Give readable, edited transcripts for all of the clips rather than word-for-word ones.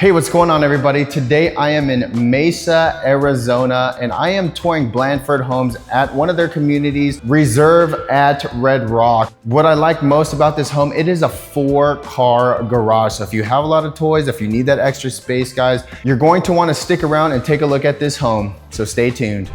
Hey, what's going on everybody? Today I am in Mesa, Arizona, and I am touring Blandford Homes at one of their communities, Reserve at Redrock. What I like most about this home, it is a 4-car garage. So if you have a lot of toys, if you need that extra space, guys, you're going to want to stick around and take a look at this home. So stay tuned.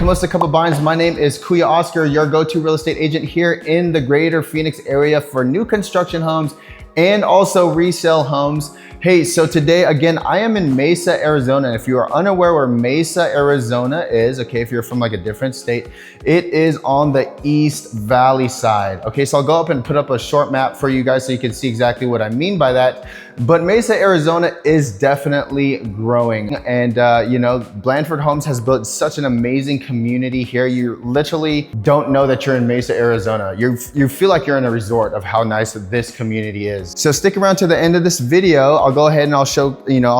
What's a couple binds? My name is Kuya Oscar, your go-to real estate agent here in the greater Phoenix area for new construction homes and also resale homes. Hey, so today, again, I am in Mesa, Arizona. If you are unaware where Mesa, Arizona is, okay, if you're from like a different state, it is on the East Valley side. Okay, so I'll go up and put up a short map for you guys so you can see exactly what I mean by that. But Mesa, Arizona is definitely growing. And you know, Blandford Homes has built such an amazing community here. You literally don't know that you're in Mesa, Arizona. You feel like you're in a resort of how nice this community is. So stick around to the end of this video. I'll go ahead and I'll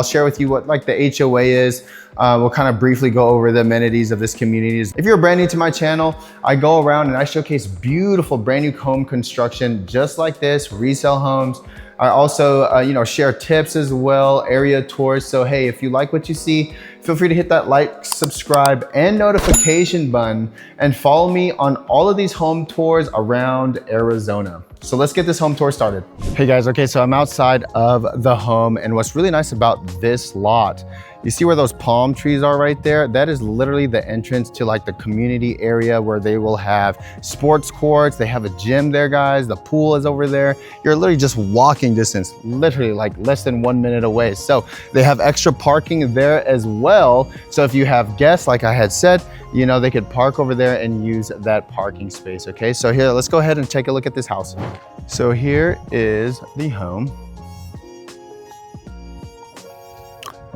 share with you what like the HOA is. We'll kind of briefly go over the amenities of this community. If you're brand new to my channel, I go around and I showcase beautiful brand new home construction just like this, resale homes. I also, share tips as well, area tours. So hey, if you like what you see, feel free to hit that like, subscribe, and notification button and follow me on all of these home tours around Arizona. So let's get this home tour started. Hey guys, okay, so I'm outside of the home, and what's really nice about this lot, you see where those palm trees are right there? That is literally the entrance to like the community area where they will have sports courts. They have a gym there, guys. The pool is over there. You're literally just walking distance, literally like less than 1 minute away. So they have extra parking there as well. So if you have guests, like I had said, you know, they could park over there and use that parking space, okay? So here, let's go ahead and take a look at this house. So here is the home.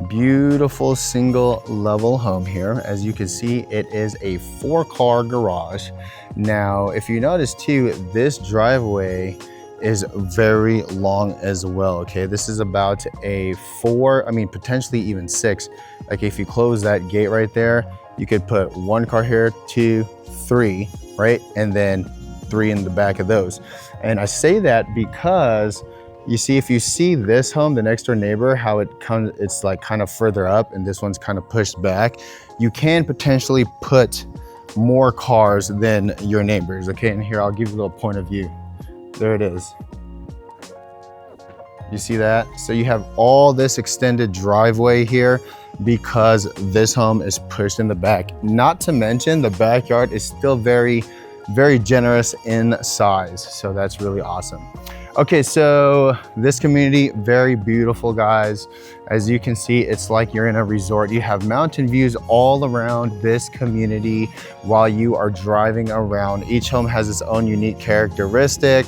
Beautiful single level home here. As you can see, it is a 4-car garage. Now, if you notice too, this driveway is very long as well, okay? This is about a 4, potentially even 6. Like if you close that gate right there, you could put 1 car here, 2, 3, right? And then 3 in the back of those. And I say that because you see, if you see this home, the next door neighbor, how it's like kind of further up and this one's kind of pushed back, you can potentially put more cars than your neighbors, okay? And here, I'll give you a little point of view. There it is. You see that? So you have all this extended driveway here because this home is pushed in the back. Not to mention the backyard is still very, very generous in size. So that's really awesome. Okay, so this community, very beautiful, guys. As you can see, it's like you're in a resort. You have mountain views all around this community while you are driving around. Each home has its own unique characteristic.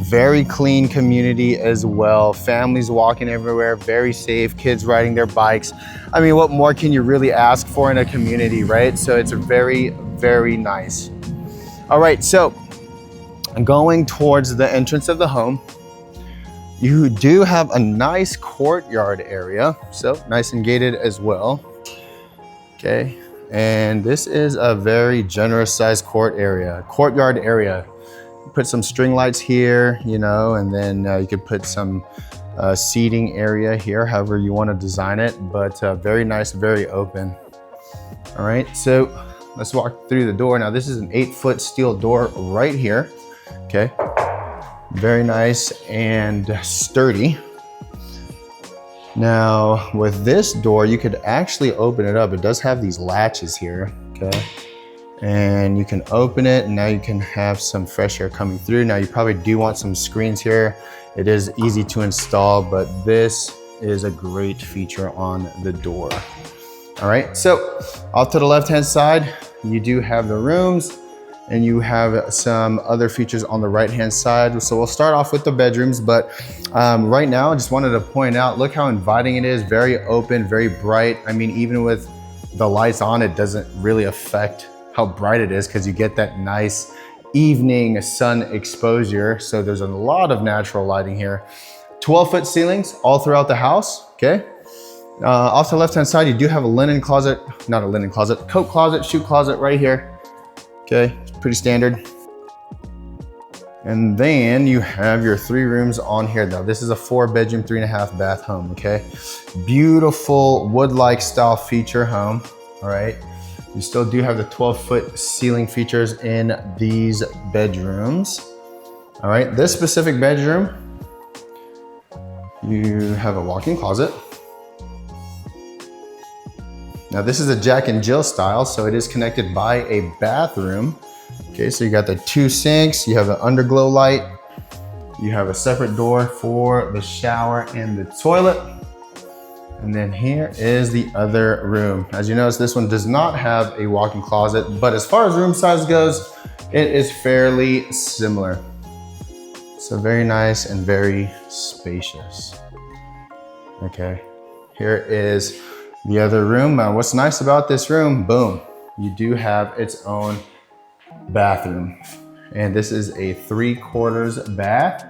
Very clean community as well. Families walking everywhere, very safe, kids riding their bikes. I mean, what more can you really ask for in a community, right? So it's very, very nice. All right, so going towards the entrance of the home, you do have a nice courtyard area, so nice and gated as well. Okay, and this is a very generous sized courtyard area. Put some string lights here, you know, and then you could put some seating area here, however you want to design it, but very nice, very open. All right, so let's walk through the door. Now this is an 8-foot steel door right here. Okay, very nice and sturdy. Now with this door, you could actually open it up. It does have these latches here, okay? And you can open it and now you can have some fresh air coming through. Now you probably do want some screens here. It is easy to install, but this is a great feature on the door. All right, so off to the left-hand side, you do have the rooms. and you have some other features on the right-hand side. So we'll start off with the bedrooms, but right now I just wanted to point out, look how inviting it is, very open, very bright. I mean, even with the lights on, it doesn't really affect how bright it is because you get that nice evening sun exposure. So there's a lot of natural lighting here. 12-foot ceilings all throughout the house, okay? Off to the left-hand side, you do have a linen closet, not a linen closet, coat closet, shoe closet right here. Okay, it's pretty standard. And then you have your 3 rooms on here. Now this is a 4-bedroom, 3.5 bath home, okay? Beautiful wood-like style feature home, all right? You still do have the 12-foot ceiling features in these bedrooms. All right, this specific bedroom, you have a walk-in closet. Now this is a Jack and Jill style, so it is connected by a bathroom. Okay, so you got the 2 sinks, you have an underglow light, you have a separate door for the shower and the toilet. And then here is the other room. As you notice, this one does not have a walk-in closet, but as far as room size goes, it is fairly similar. So very nice and very spacious. Okay, here is the other room. What's nice about this room, boom, you do have its own bathroom. And this is a 3/4 bath.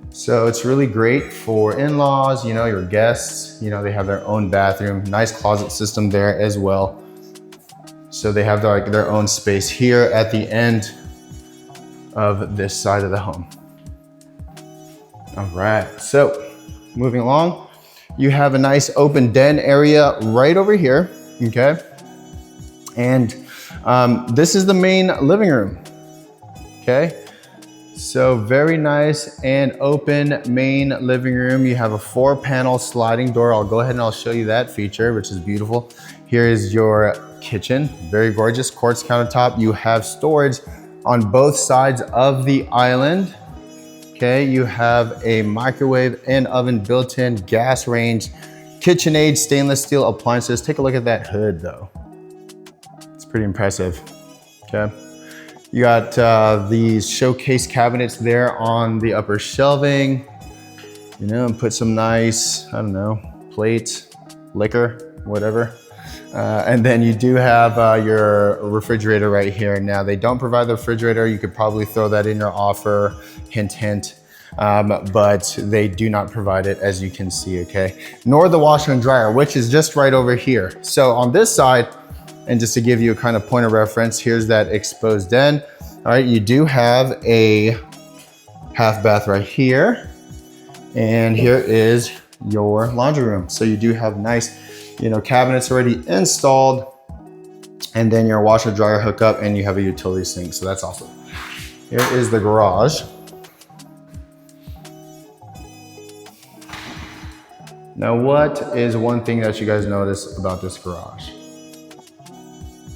So it's really great for in-laws, you know, your guests, you know, they have their own bathroom, nice closet system there as well. So they have their own space here at the end of this side of the home. All right, so moving along. You have a nice open den area right over here, okay? And this is the main living room, okay? So very nice and open main living room. You have a 4-panel sliding door. I'll go ahead and I'll show you that feature, which is beautiful. Here is your kitchen, very gorgeous, quartz countertop. You have storage on both sides of the island. Okay, you have a microwave and oven built in, gas range, KitchenAid stainless steel appliances. Take a look at that hood though. It's pretty impressive, okay? You got these showcase cabinets there on the upper shelving, you know, and put some nice, I don't know, plates, liquor, whatever. And then you do have your refrigerator right here. Now they don't provide the refrigerator. You could probably throw that in your offer, hint, hint. But they do not provide it, as you can see, okay? Nor the washer and dryer, which is just right over here. So on this side, and just to give you a kind of point of reference, here's that exposed den. All right, you do have a half bath right here. And here is your laundry room. So you do have nice, you know, cabinets already installed, and then your washer dryer hookup, and you have a utility sink. So that's awesome. Here is the garage. Now, what is one thing that you guys notice about this garage?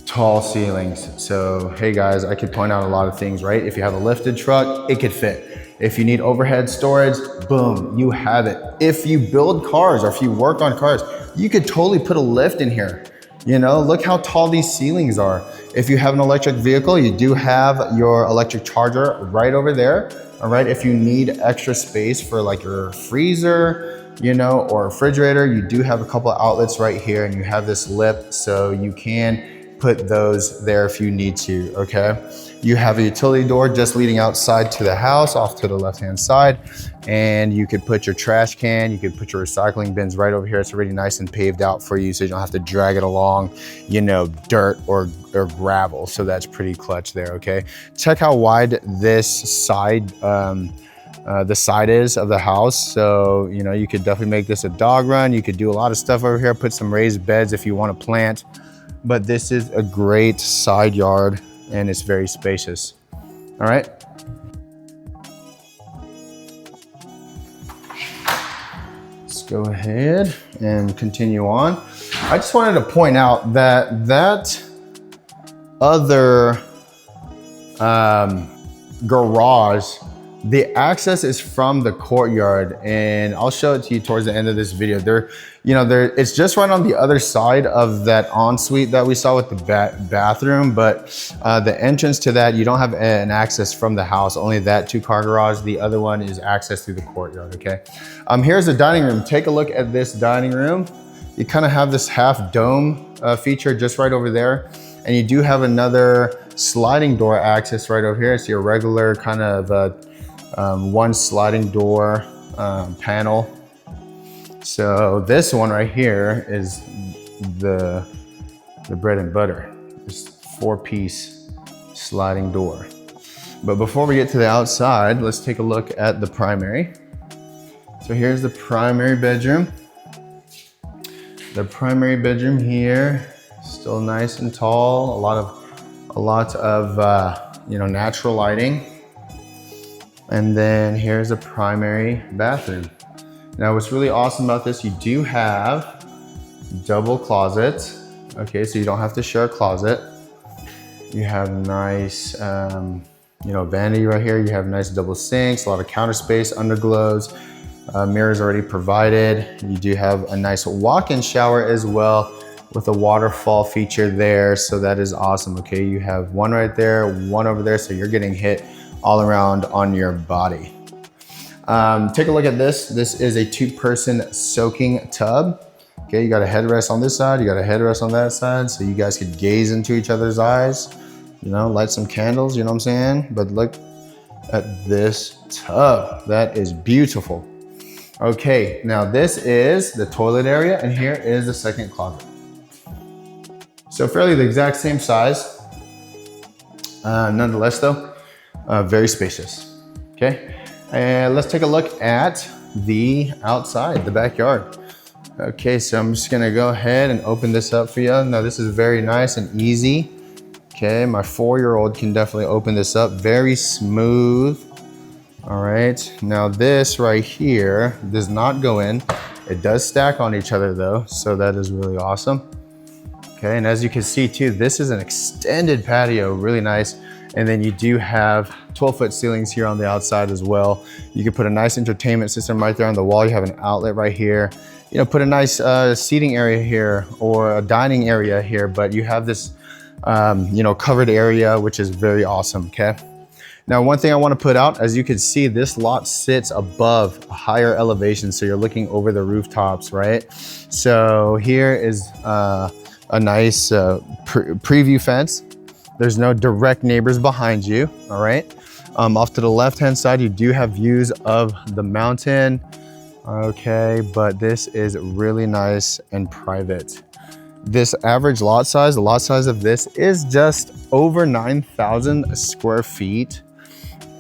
Tall ceilings. So, hey guys, I could point out a lot of things, right? If you have a lifted truck, it could fit. If you need overhead storage, boom, you have it. If you build cars or if you work on cars, you could totally put a lift in here. You know, look how tall these ceilings are. If you have an electric vehicle, you do have your electric charger right over there. All right, if you need extra space for like your freezer, you know, or refrigerator, you do have a couple of outlets right here, and you have this lip so you can put those there if you need to, okay? You have a utility door just leading outside to the house off to the left-hand side, and you could put your trash can, you could put your recycling bins right over here. It's already nice and paved out for you, so you don't have to drag it along, you know, dirt or gravel. So that's pretty clutch there, okay? Check how wide this side, the side is of the house. So, you know, you could definitely make this a dog run. You could do a lot of stuff over here, put some raised beds if you want to plant. But this is a great side yard, and it's very spacious. All right. Let's go ahead and continue on. I just wanted to point out that that other garage The access is from the courtyard, and I'll show it to you towards the end of this video. It's just right on the other side of that ensuite that we saw with the bathroom, but the entrance to that, you don't have an access from the house, only that 2-car garage. The other one is access through the courtyard, okay? Here's the dining room. Take a look at this dining room. You kind of have this half dome feature just right over there. And you do have another sliding door access right over here. It's your regular kind of one sliding door panel. So this one right here is the bread and butter. It's 4-piece sliding door. But before we get to the outside, let's take a look at the primary. So here's the primary bedroom. The primary bedroom here, still nice and tall. A lot of natural lighting. And then here's a primary bathroom. Now what's really awesome about this, you do have double closets. Okay, so you don't have to share a closet. You have nice, vanity right here. You have nice double sinks, a lot of counter space, underglows, mirrors already provided. You do have a nice walk-in shower as well with a waterfall feature there. So that is awesome, okay? You have one right there, one over there, so you're getting hit all around on your body. Take a look at this. This is a 2-person soaking tub. Okay, you got a headrest on this side, you got a headrest on that side, so you guys could gaze into each other's eyes, light some candles, you know what I'm saying? But look at this tub. That is beautiful. Okay, now this is the toilet area, and here is the second closet. So fairly the exact same size. Nonetheless though, very spacious, okay? And let's take a look at the outside, the backyard. Okay, so I'm just gonna go ahead and open this up for you. Now this is very nice and easy. Okay, my 4-year-old can definitely open this up, very smooth. All right, now this right here does not go in. It does stack on each other though, so that is really awesome. Okay, and as you can see too, this is an extended patio, really nice. And then you do have 12-foot ceilings here on the outside as well. You can put a nice entertainment system right there on the wall. You have an outlet right here. Put a nice seating area here or a dining area here, but you have this, covered area, which is very awesome, okay? Now, one thing I want to put out, as you can see, this lot sits above a higher elevation, so you're looking over the rooftops, right? So here is a nice preview fence. There's no direct neighbors behind you, all right? Off to the left-hand side, you do have views of the mountain, okay? But this is really nice and private. This average lot size, the lot size of this is just over 9,000 square feet.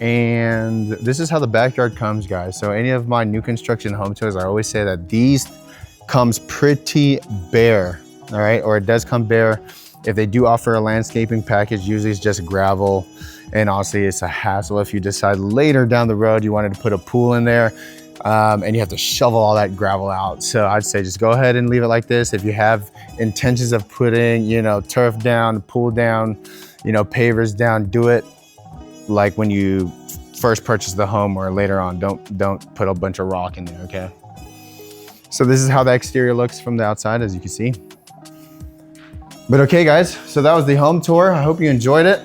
And this is how the backyard comes, guys. So any of my new construction home tours, I always say that these comes pretty bare, all right? Or it does come bare. If they do offer a landscaping package, usually it's just gravel. And honestly, it's a hassle if you decide later down the road you wanted to put a pool in there and you have to shovel all that gravel out. So I'd say just go ahead and leave it like this. If you have intentions of putting, turf down, pool down, pavers down, do it like when you first purchase the home or later on. Don't put a bunch of rock in there, okay? So this is how the exterior looks from the outside, as you can see. But okay, guys, so that was the home tour. I hope you enjoyed it.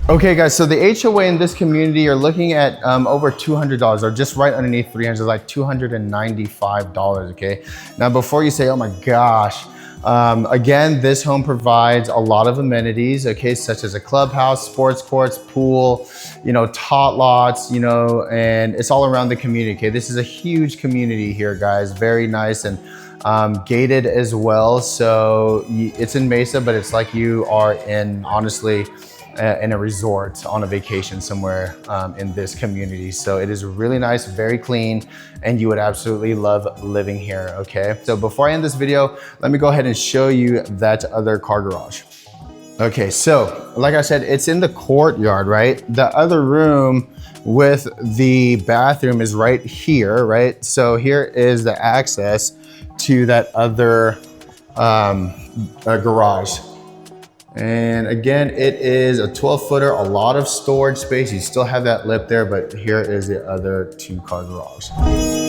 Okay, guys, so the HOA in this community, you're looking at over $200, or just right underneath 300, like $295, okay? Now, before you say, oh my gosh, again, this home provides a lot of amenities, okay, such as a clubhouse, sports courts, pool, tot lots, and it's all around the community, okay? This is a huge community here, guys, very nice and gated as well. So it's in Mesa, but it's like you are in, honestly, in a resort on a vacation somewhere in this community. So it is really nice, very clean, and you would absolutely love living here, okay? So before I end this video, let me go ahead and show you that other car garage. Okay, so like I said, it's in the courtyard, right? The other room with the bathroom is right here, right? So here is the access to that other garage. And again, it is a 12 footer, a lot of storage space. You still have that lip there, but here is the other 2-car garage.